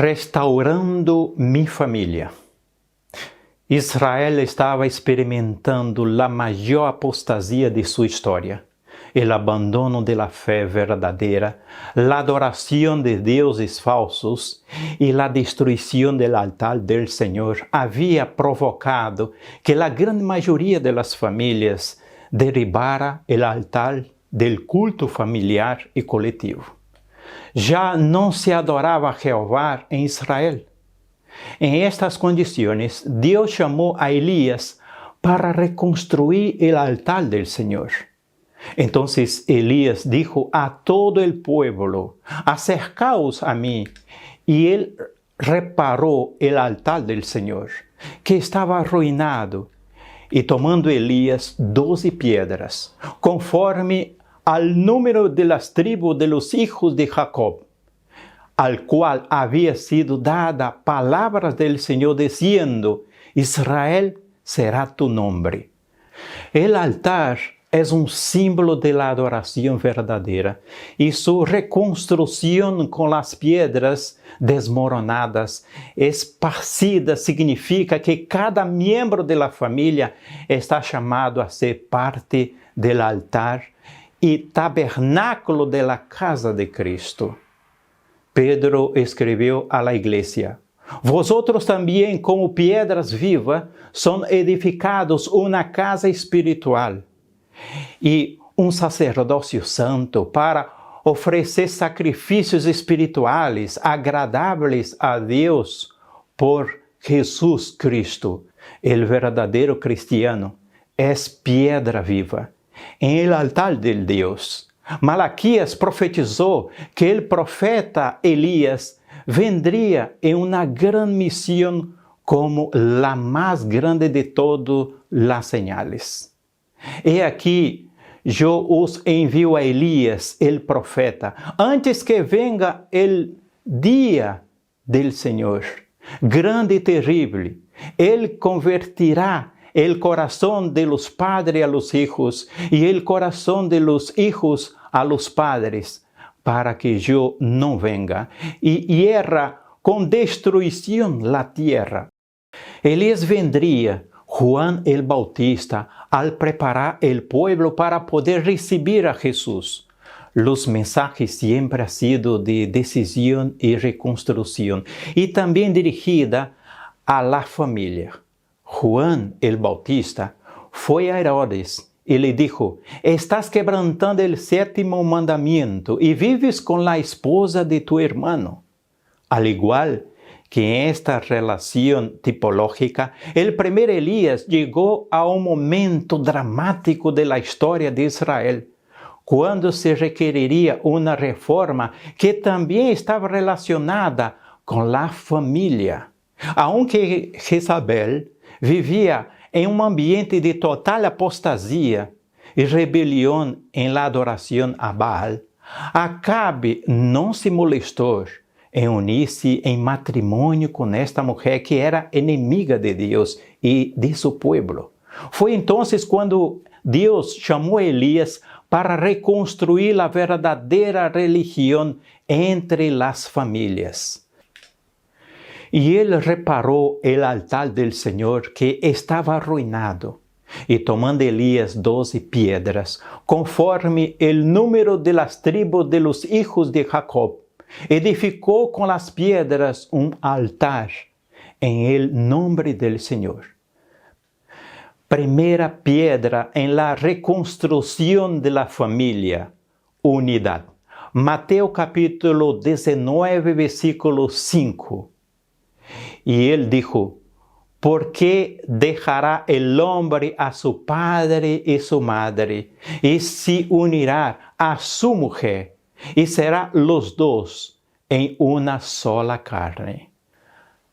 Restaurando mi família. Israel estava experimentando a maior apostasia de sua história, o abandono da fé verdadeira, a adoração de deuses falsos e a destruição do altar do Senhor havia provocado que a grande maioria das famílias derribara o altar do culto familiar e coletivo. Já não se adorava a Jeová em Israel. Em estas condições, Deus chamou a Elias para reconstruir o altar del Senhor. Então Elias dijo a todo el pueblo: acercaos a mí. E ele reparou o altar del Senhor, que estava arruinado, e tomando Elias 12 piedras, conforme al número de las tribus de los hijos de Jacob, al cual había sido dada palabras del Señor diciendo: Israel será tu nombre. El altar es un símbolo de la adoración verdadera y su reconstrucción con las piedras desmoronadas, esparcidas, significa que cada miembro de la familia está llamado a ser parte del altar y tabernáculo de la casa de Cristo. Pedro escreveu a la iglesia: vosotros también, como piedras vivas, son edificados una casa espiritual y un sacerdocio santo para ofrecer sacrificios espirituales agradables a Dios por Jesús Cristo. El verdadero cristiano es piedra viva em el altar de Deus. Malaquias profetizou que o profeta Elias vendria em uma grande missão como a mais grande de todas as señales. E aqui, eu os envio a Elias, el profeta, antes que venga el dia del Senhor, grande e terrível. Ele convertirá el corazón de los padres a los hijos y el corazón de los hijos a los padres, para que yo no venga y hierra con destrucción la tierra. Elías vendría, Juan el Bautista, al preparar el pueblo para poder recibir a Jesús. Los mensajes siempre han sido de decisión y reconstrucción y también dirigida a la familia. Juan el Bautista foi a Herodes e lhe dijo: estás quebrantando el séptimo mandamiento y vives con la esposa de tu hermano. Al igual que en esta relación tipológica, el primer Elías llegó a un momento dramático de la historia de Israel, cuando se requeriría una reforma que también estaba relacionada con la familia. Aunque Jezabel vivia em um ambiente de total apostasia e rebelião em la adoração a Baal, Acabe não se molestou em unir-se em matrimônio com esta mulher que era inimiga de Deus e de seu povo. Foi então quando Deus chamou Elias para reconstruir a verdadeira religião entre as famílias. E ele reparou o altar del Senhor que estava arruinado. E tomando Elias 12 piedras, conforme o número de las tribus de los hijos de Jacob, edificou com las piedras um altar em el nombre del Senhor. Primeira piedra em la reconstrução de la familia, unidade. Mateus capítulo 19, versículo 5. E ele dijo: porque dejará el hombre a su padre y su madre, y se unirá a su mujer, y será los dos en una sola carne.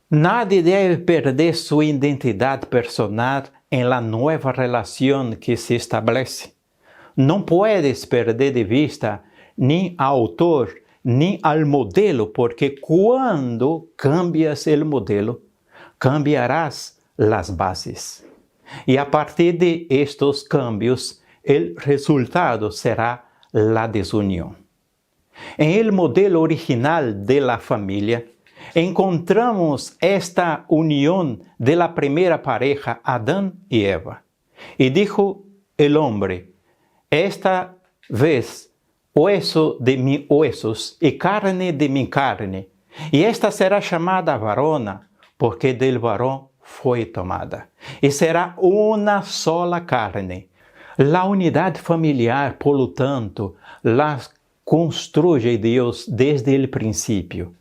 Nadie debe perder su identidad personal en la nueva relación que se establece. No puedes perder de vista ni al autor ni al modelo, porque cuando cambias el modelo, cambiarás las bases. Y a partir de estos cambios, el resultado será la desunión. En el modelo original de la familia, encontramos esta unión de la primera pareja, Adán y Eva. Y dijo el hombre, esta vez hueso de mis huesos y carne de mi carne, y esta será llamada varona, porque del varón fue tomada, y será una sola carne. La unidad familiar, por lo tanto, la construye Dios desde el principio.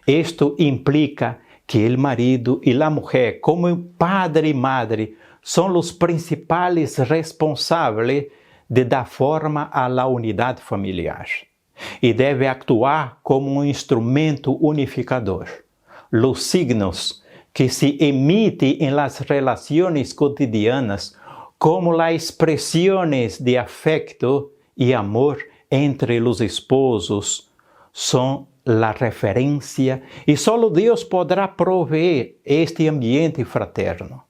Esto implica que el marido y la mujer, como padre y madre, son los principales responsables de dar forma a la unidad familiar y debe actuar como un instrumento unificador. Los signos que se emiten en las relaciones cotidianas como las expresiones de afecto y amor entre los esposos son la referencia y solo Dios podrá proveer este ambiente fraterno.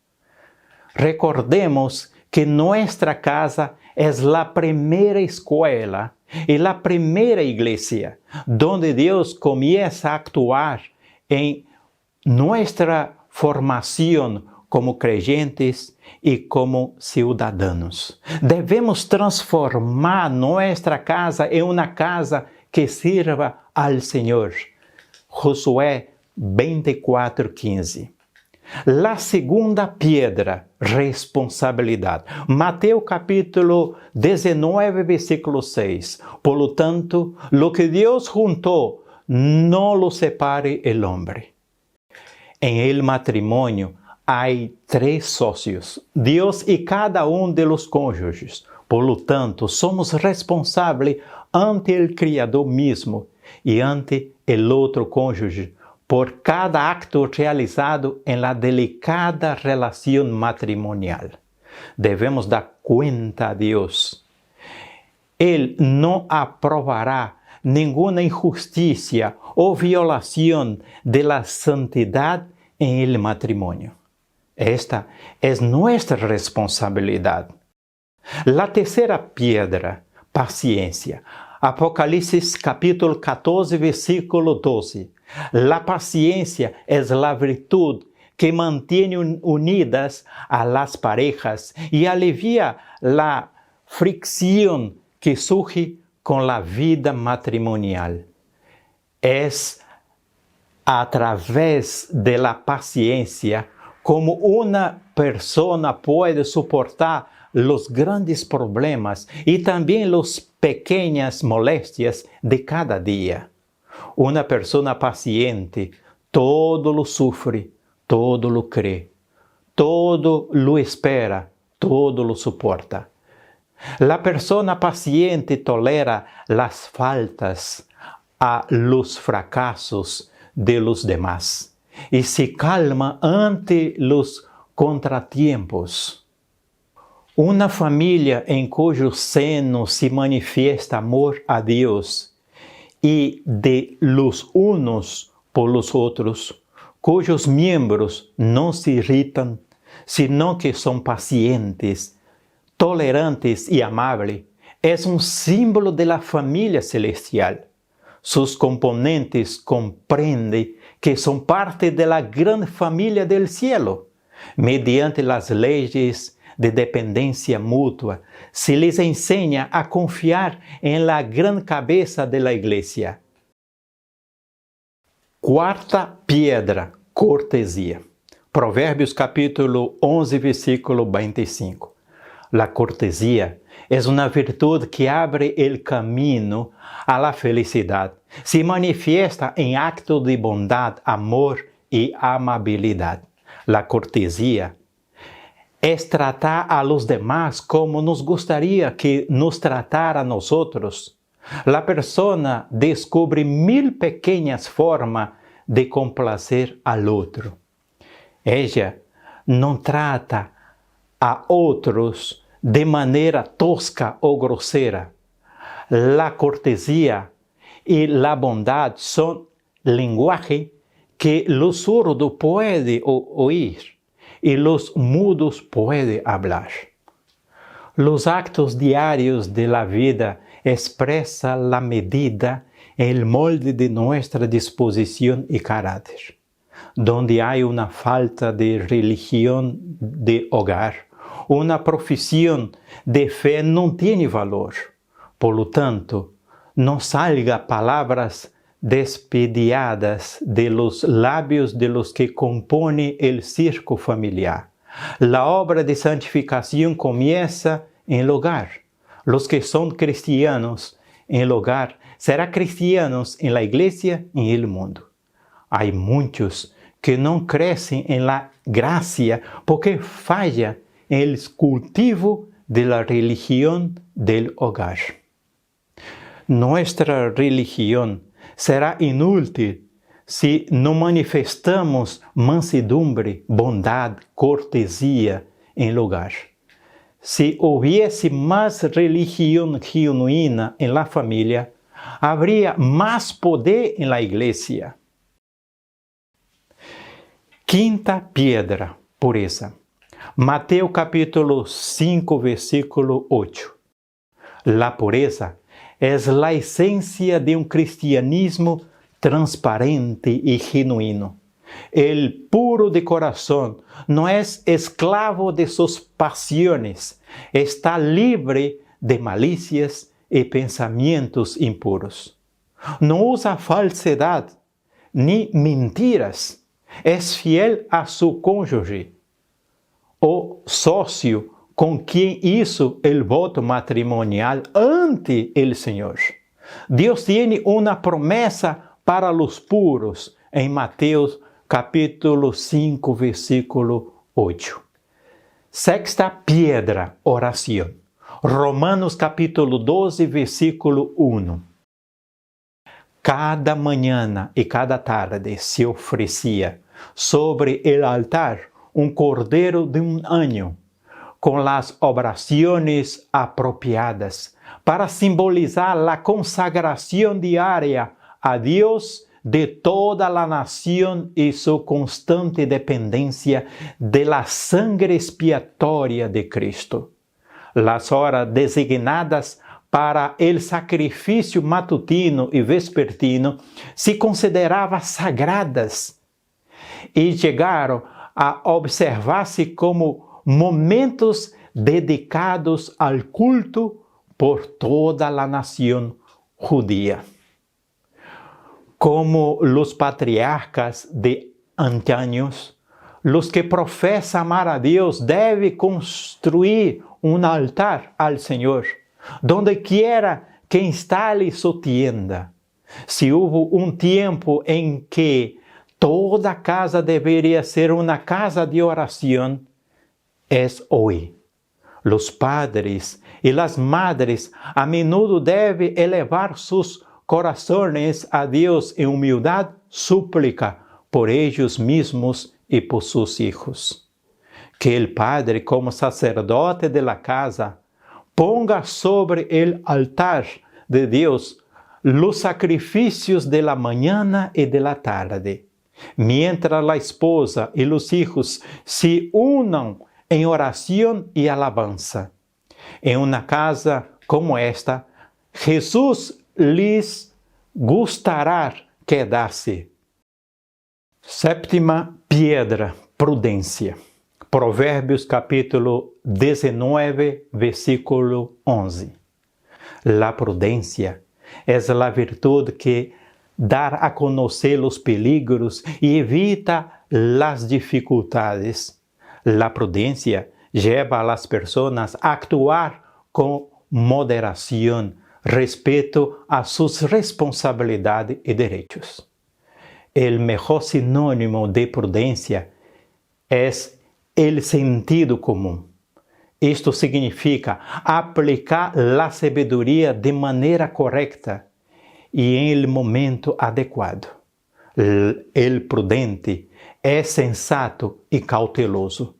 Recordemos que nuestra casa es la primera escuela y la primera iglesia donde Dios comienza a actuar en nuestra formación como creyentes y como ciudadanos. Debemos transformar nuestra casa en una casa que sirva al Señor. Josué 24:15. La segunda piedra, responsabilidad. Mateo capítulo 19, versículo 6. Por lo tanto, lo que Dios juntó, no lo separe el hombre. En el matrimonio hay 3 socios, Dios y cada uno de los cónyuges. Por lo tanto, somos responsables ante el Criador mismo y ante el otro cónyuge por cada acto realizado en la delicada relación matrimonial. Debemos dar cuenta a Dios. Él no aprobará ninguna injusticia o violación de la santidad en el matrimonio. Esta es nuestra responsabilidad. La tercera piedra, paciencia. Apocalipsis capítulo 14, versículo 12. La paciencia es la virtud que mantiene unidas a las parejas y alivia la fricción que surge con la vida matrimonial. Es a través de la paciencia como una persona puede soportar los grandes problemas y también las pequeñas molestias de cada día. Una persona paciente todo lo sufre, todo lo cree, todo lo espera, todo lo soporta. La persona paciente tolera las faltas, a los fracasos de los demás y se calma ante los contratiempos. Una familia en cuyo seno se manifiesta amor a Dios y de los unos por los otros, cuyos miembros no se irritan, sino que son pacientes, tolerantes y amables, es un símbolo de la familia celestial. Sus componentes comprenden que son parte de la gran familia del cielo. Mediante las leyes de dependencia mutua, se les enseña a confiar en la gran cabeza de la iglesia. Cuarta piedra, cortesia. Provérbios capítulo 11, versículo 25. La cortesia es una virtud que abre el camino a la felicidad. Se manifiesta en actos de bondad, amor y amabilidad. La cortesia es tratar a los demás como nos gustaría que nos tratara a nosotros. La persona descubre 1000 pequeñas formas de complacer al otro. Ella no trata a otros de manera tosca o grosera. La cortesía y la bondad son lenguaje que los sordos pueden oír y los mudos pueden hablar. Los actos diarios de la vida expresan la medida el molde de nuestra disposición y carácter. Donde hay una falta de religión de hogar, una profesión de fe no tiene valor. Por lo tanto, no salga palabras despediadas de los labios de los que componen el circo familiar. La obra de santificación comienza en el hogar. Los que son cristianos en el hogar serán cristianos en la iglesia y en el mundo. Hay muchos que no crecen en la gracia porque falla en el cultivo de la religión del hogar. Nuestra religión será inútil si no manifestamos mansedumbre, bondad, cortesía en el hogar. Si hubiese más religión genuina en la familia, habría más poder en la iglesia. Quinta piedra, pureza. Mateo capítulo 5, versículo 8. La pureza es la esencia de un cristianismo transparente y genuino. El puro de corazón no es esclavo de sus pasiones, está libre de malicias y pensamientos impuros. No usa falsedad ni mentiras, es fiel a su cónyuge o socio con quien hizo el voto matrimonial ante el Señor. Dios tiene una promesa para los puros en Mateo capítulo 5, versículo 8. Sexta piedra, oración. Romanos capítulo 12, versículo 1. Cada mañana y cada tarde se ofrecía sobre el altar un cordero de un año, con las oraciones apropiadas, para simbolizar la consagración diaria a Dios de toda la nación y su constante dependencia de la sangre expiatoria de Cristo. Las horas designadas para el sacrificio matutino y vespertino se consideraban sagradas y llegaron a observarse como momentos dedicados al culto por toda la nación judía. Como los patriarcas de antaños, los que profesan amar a Dios deben construir un altar al Señor, donde quiera que instale su tienda. Si hubo un tiempo en que toda casa debería ser una casa de oración, es hoy. Los padres y las madres a menudo deben elevar sus corazones a Dios en humildad, súplica por ellos mismos y por sus hijos. Que el padre, como sacerdote de la casa, ponga sobre el altar de Dios los sacrificios de la mañana y de la tarde, mientras la esposa y los hijos se unan en oración y alabanza. En una casa como esta, Jesús les gustará quedarse. Séptima piedra, prudencia. Provérbios capítulo 19, versículo 11. La prudencia es la virtud que da a conocer los peligros y evita las dificultades. La prudencia lleva a las personas a actuar con moderación respecto a sus responsabilidades y derechos. El mejor sinónimo de prudencia es el sentido común. Esto significa aplicar la sabiduría de manera correcta y en el momento adecuado. El prudente es sensato y cauteloso.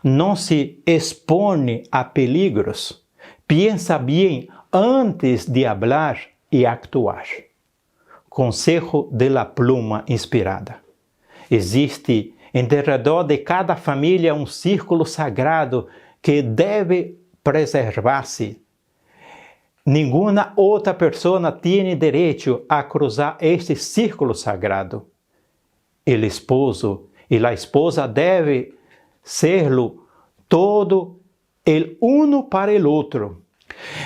No se expone a peligros. Piensa bien antes de hablar y actuar. Consejo de la pluma inspirada. Existe en derredor de cada familia un círculo sagrado que debe preservarse. Ninguna outra pessoa tem direito a cruzar este círculo sagrado. O esposo e a esposa devem serlo todo el uno para el outro.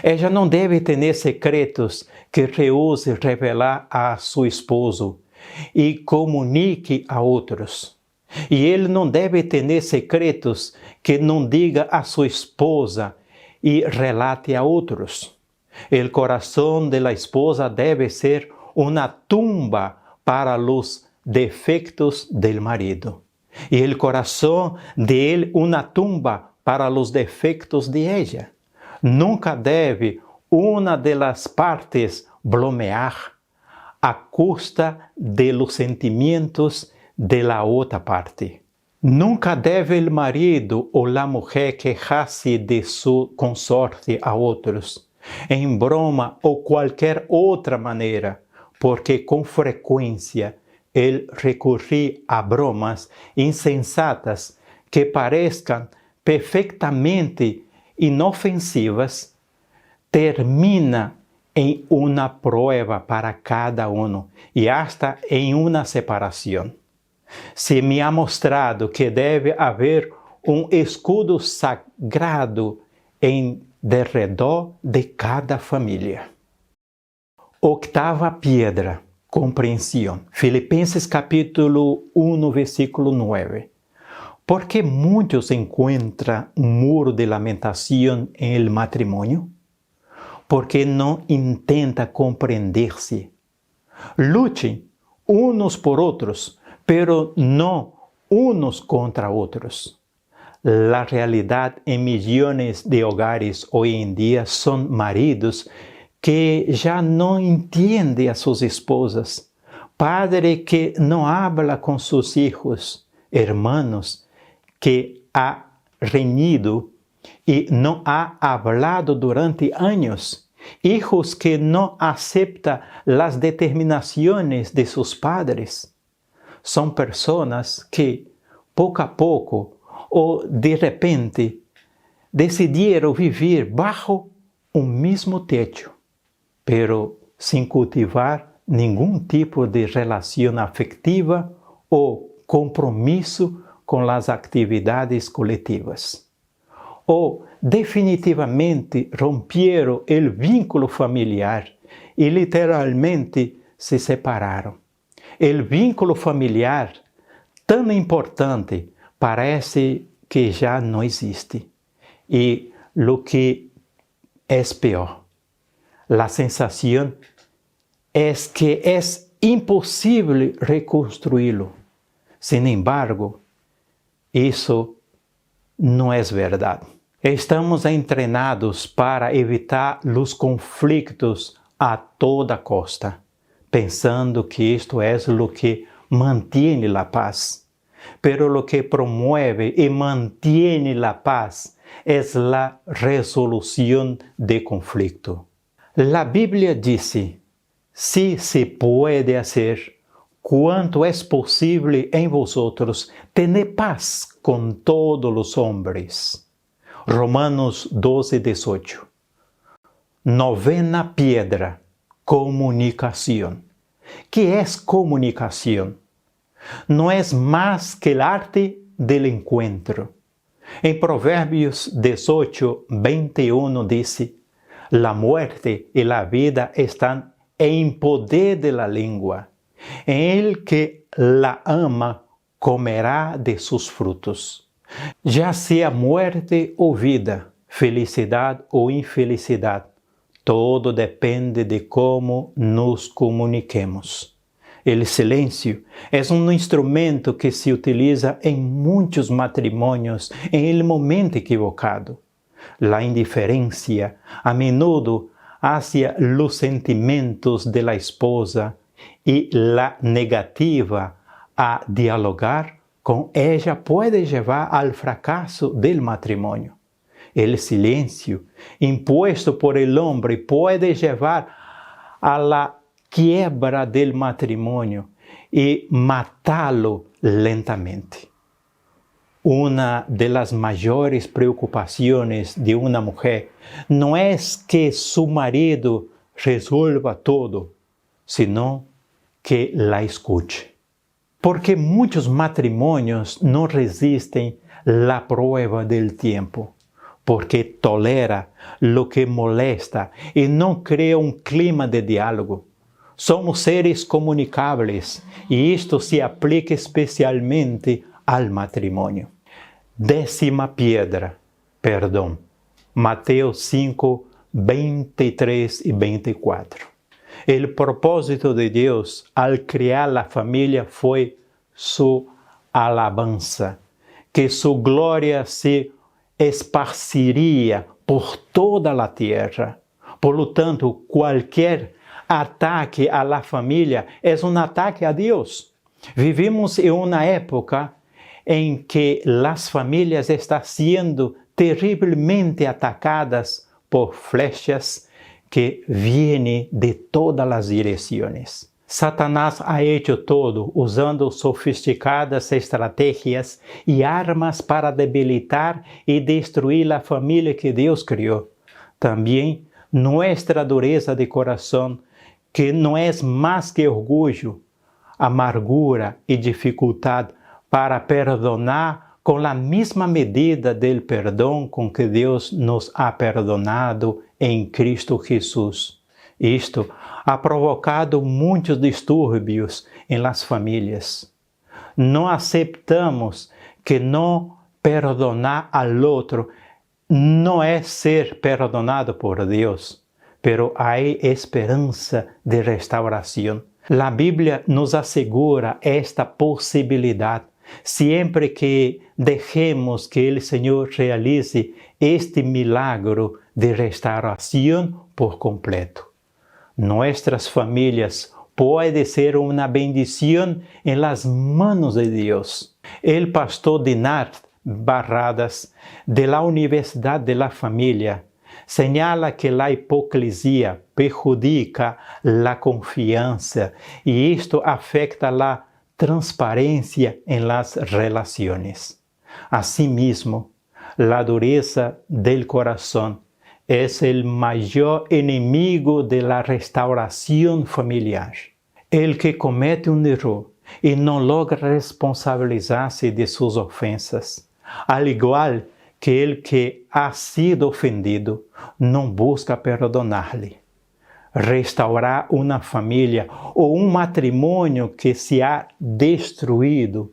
Ela não deve ter secretos que rehuse revelar a seu esposo e comunique a outros. E ele não deve ter secretos que não diga a sua esposa e relate a outros. O coração de la esposa deve ser uma tumba para os defectos del marido. E o coração de ele uma tumba para os defectos de ella. Nunca deve uma de las partes bromear a custa de los sentimientos de la outra parte. Nunca deve o marido ou a mulher queixar-se de sua consorte a outros, em broma ou qualquer outra maneira, porque com frequência ele recorre a bromas insensatas que pareçam perfeitamente inofensivas, termina em uma prova para cada um e hasta em uma separação. Se me ha mostrado que deve haver escudo sagrado em derredor de cada família. Oitava pedra, compreensão. Filipenses capítulo 1, versículo 9. Porque muitos encontram muro de lamentação em el matrimônio? Porque não intenta compreender-se. Lutem uns por outros, pero não uns contra outros. A realidade em milhões de hogares hoje em dia são maridos que já não entendem a suas esposas, padre que não habla com seus filhos, hermanos que ha reñido e não ha hablado durante anos, hijos que não aceptam as determinações de seus padres. São pessoas que, pouco a pouco, ou de repente, decidiram viver bajo o mesmo techo, pero sem cultivar nenhum tipo de relação afetiva ou compromisso com as atividades coletivas. Ou definitivamente romperam o vínculo familiar e literalmente se separaram. O vínculo familiar, tão importante, parece que já não existe. E o que é pior, a sensação é que é impossível reconstruí-lo. Sin embargo, isso não é verdade. Estamos entrenados para evitar os conflitos a toda costa, pensando que isto é o que mantém a paz. Pero o que promueve e mantém a paz é a resolução de conflito. A Bíblia diz: "Si se puede hacer, quanto é possível em vosotros, tener paz com todos os homens." Romanos 12, 18. Novena piedra, comunicação. Que é comunicação? Não é mais que a arte del encuentro. Em Provérbios 18, 21 diz: "La muerte y la vida están en poder de la lengua. El que la ama comerá de sus frutos." Já seja muerte ou vida, felicidade ou infelicidade, todo depende de como nos comuniquemos. O silêncio é instrumento que se utiliza em muitos matrimônios em el momento equivocado. A indiferença, a menudo, hacia los sentimentos de la esposa e la negativa a dialogar com ella pode levar ao fracasso del matrimonio. El silencio impuesto por el hombre puede llevar a la quiebra del matrimonio y matarlo lentamente. Una de las mayores preocupaciones de una mujer no es que su marido resuelva todo, sino que la escuche. Porque muchos matrimonios no resisten la prueba del tiempo, porque tolera lo que molesta y no crea un clima de diálogo. Somos seres comunicables y esto se aplica especialmente al matrimonio. 10ª piedra, perdón. Mateo 5, 23 y 24. El propósito de Dios al crear la familia fue su alabanza, que su gloria se esparciría por toda la tierra. Por lo tanto, cualquier ataque a la familia es un ataque a Dios. Vivimos en una época en que las familias están siendo terriblemente atacadas por flechas que vienen de todas las direcciones. Satanás ha hecho todo usando sofisticadas estrategias y armas para debilitar y destruir la familia que Dios creó. También nuestra dureza de corazón, que no es más que orgullo, amargura y dificultad para perdonar con la misma medida del perdón con que Dios nos ha perdonado en Cristo Jesús. Esto ha provocado muchos disturbios en las familias. No aceptamos que no perdonar al otro no es ser perdonado por Dios, pero hay esperanza de restauración. La Biblia nos asegura esta posibilidad siempre que dejemos que el Señor realice este milagro de restauración por completo. Nuestras familias pueden ser una bendición en las manos de Dios. El pastor Dinart Barradas, de la Universidad de la Familia, señala que la hipocresía perjudica la confianza y esto afecta la transparencia en las relaciones. Asimismo, la dureza del corazón es el mayor enemigo de la restauración familiar. El que comete un error y no logra responsabilizarse de sus ofensas, al igual que el que ha sido ofendido, no busca perdonarle. Restaurar una familia o un matrimonio que se ha destruido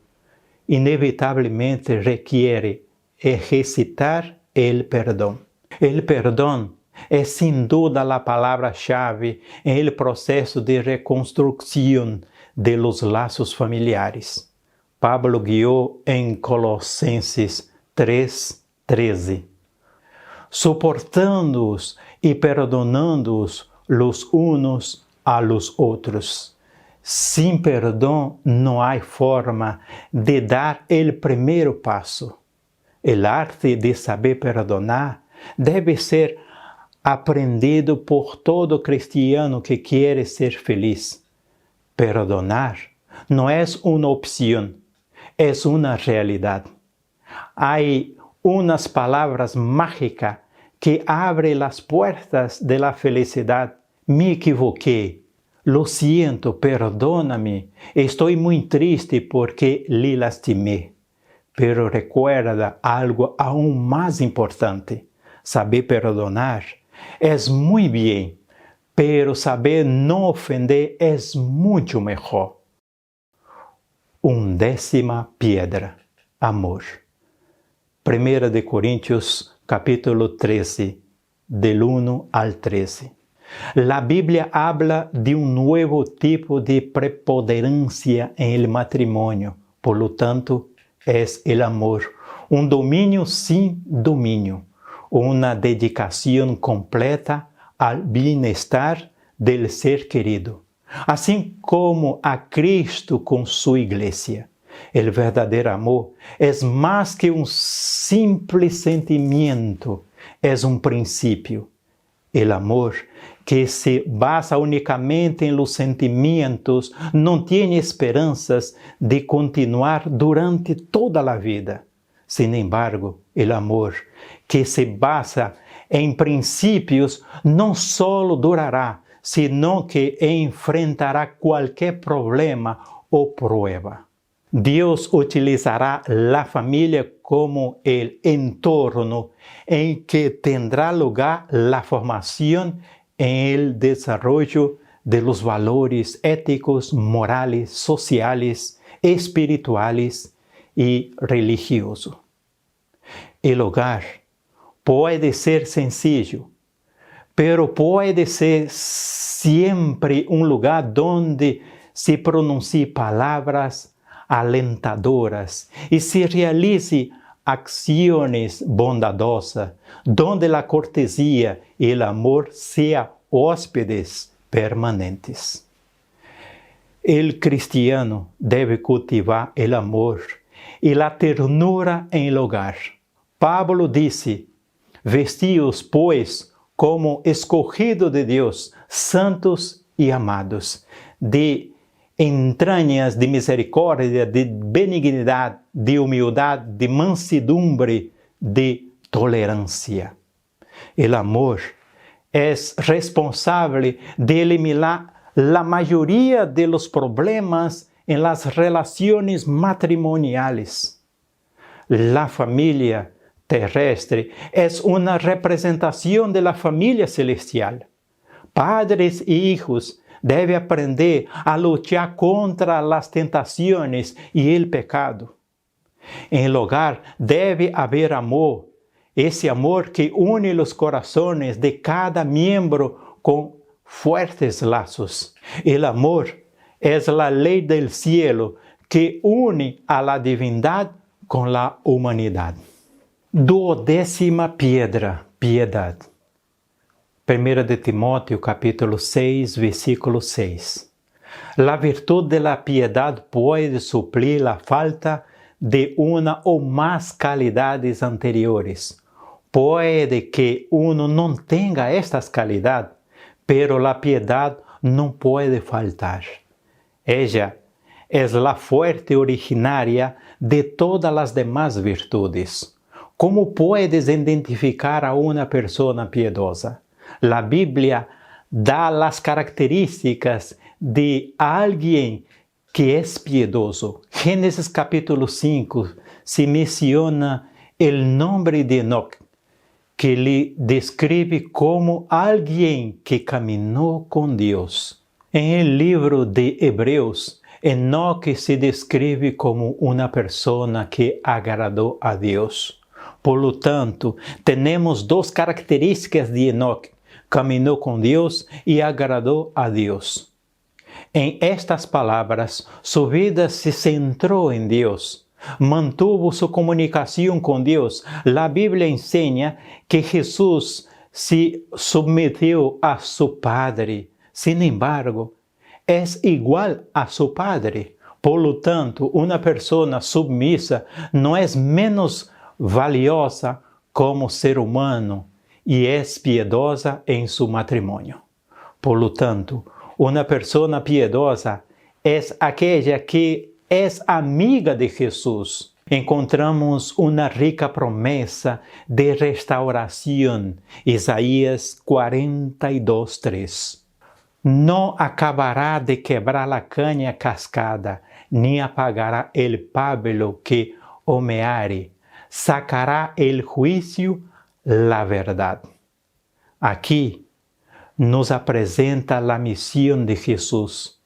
inevitablemente requiere ejercitar el perdón. El perdón es sin duda la palabra-chave en el proceso de reconstrucción de los lazos familiares. Pablo guió en Colosenses 3:13. Soportando-os y perdonando-os los unos a los otros. Sin perdón no hay forma de dar el primer paso. El arte de saber perdonar debe ser aprendido por todo cristiano que quiere ser feliz. Perdonar no es una opción, es una realidad. Hay unas palabras mágicas que abren las puertas de la felicidad. Me equivoqué, lo siento, perdóname, estoy muy triste porque le lastimé. Pero recuerda algo aún más importante. Saber perdonar es muy bien, pero saber no ofender es mucho mejor. 11ª piedra, amor. 1 de Corintios capítulo 13, del 1 al 13. La Biblia habla de un nuevo tipo de preponderancia en el matrimonio. Por lo tanto, es el amor, un dominio sin dominio, una dedicación completa al bienestar del ser querido, así como a Cristo con su iglesia. El verdadero amor es más que un simple sentimiento, es un principio. El amor que se basa únicamente en los sentimientos no tiene esperanzas de continuar durante toda la vida. Sin embargo, el amor que se basa en principios no solo durará, sino que enfrentará cualquier problema o prueba. Dios utilizará la familia como el entorno en que tendrá lugar la formación en el desarrollo de los valores éticos, morales, sociales, espirituales y religiosos. El hogar puede ser sencillo, pero puede ser siempre un lugar donde se pronuncien palabras alentadoras y se realice acciones bondadosas, donde la cortesía y el amor sean hóspedes permanentes. El cristiano debe cultivar el amor y la ternura en el hogar. Pablo dice: vestíos, pues, como escogidos de Dios, santos y amados, de entrañas de misericordia, de benignidad, de humildad, de mansedumbre, de tolerancia. El amor es responsable de eliminar la mayoría de los problemas en las relaciones matrimoniales. La familia terrestre es una representación de la familia celestial. Padres e hijos deben aprender a luchar contra las tentaciones y el pecado. En el hogar debe haber amor, ese amor que une los corazones de cada miembro con fuertes lazos. El amor es la ley del cielo que une a la divindad con la humanidad. 12ª piedra, piedad. 1 de Timóteo capítulo 6, versículo 6. La virtud de la piedad puede suplir la falta de una o más calidades anteriores. Puede que uno no tenga estas calidades, pero la piedad no puede faltar. Ella es la fuente originaria de todas las demás virtudes. ¿Cómo puedes identificar a una persona piedosa? La Biblia da las características de alguien que es piedoso. Génesis capítulo 5 se menciona el nombre de Enoc, que le describe como alguien que caminó con Dios. En el libro de Hebreos, Enoc se describe como una persona que agradó a Dios. Por lo tanto, tenemos dos características de Enoc: caminó con Dios y agradó a Dios. En estas palabras, su vida se centró en Dios, mantuvo su comunicación con Dios. La Biblia enseña que Jesús se sometió a su Padre. Sin embargo, es igual a su Padre. Por lo tanto, una persona submisa no es menos valiosa como ser humano y es piedosa en su matrimonio. Por lo tanto, una persona piedosa es aquella que es amiga de Jesús. Encontramos una rica promesa de restauración. Isaías 42:3. No acabará de quebrar la caña cascada, ni apagará el pábilo que humeare. Sacará el juicio la verdad. Aquí nos presenta la misión de Jesús,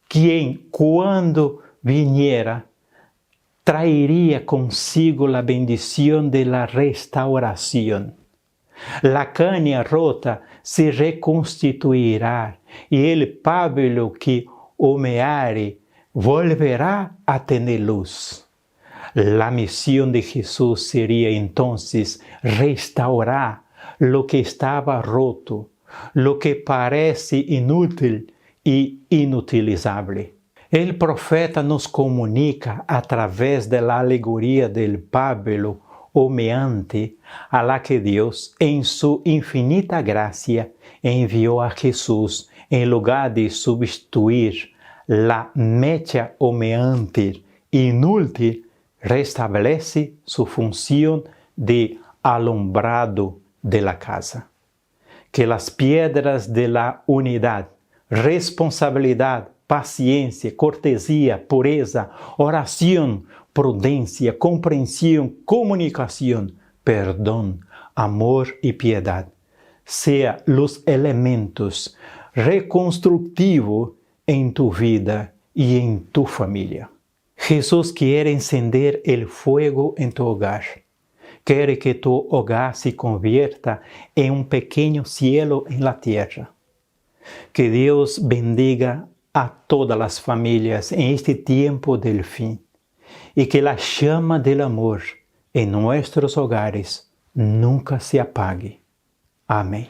quien cuando viniera traería consigo la bendición de la restauración. La caña rota se reconstituirá y el pábilo que humeare volverá a tener luz. La misión de Jesús sería entonces restaurar lo que estaba roto, lo que parece inútil y inutilizable. El profeta nos comunica a través de la alegoría del pábilo humeante a la que Dios, en su infinita gracia, envió a Jesús en lugar de sustituir la mecha humeante inútil restablece su función de alumbrado de la casa. Que las piedras de la unidad, responsabilidad, paciencia, cortesía, pureza, oración, prudencia, comprensión, comunicación, perdón, amor y piedad, sean los elementos reconstructivos en tu vida y en tu familia. Jesús quiere encender el fuego en tu hogar. Quiere que tu hogar se convierta en un pequeño cielo en la tierra. Que Dios bendiga a todas las familias en este tiempo del fin y que la llama del amor en nuestros hogares nunca se apague. Amén.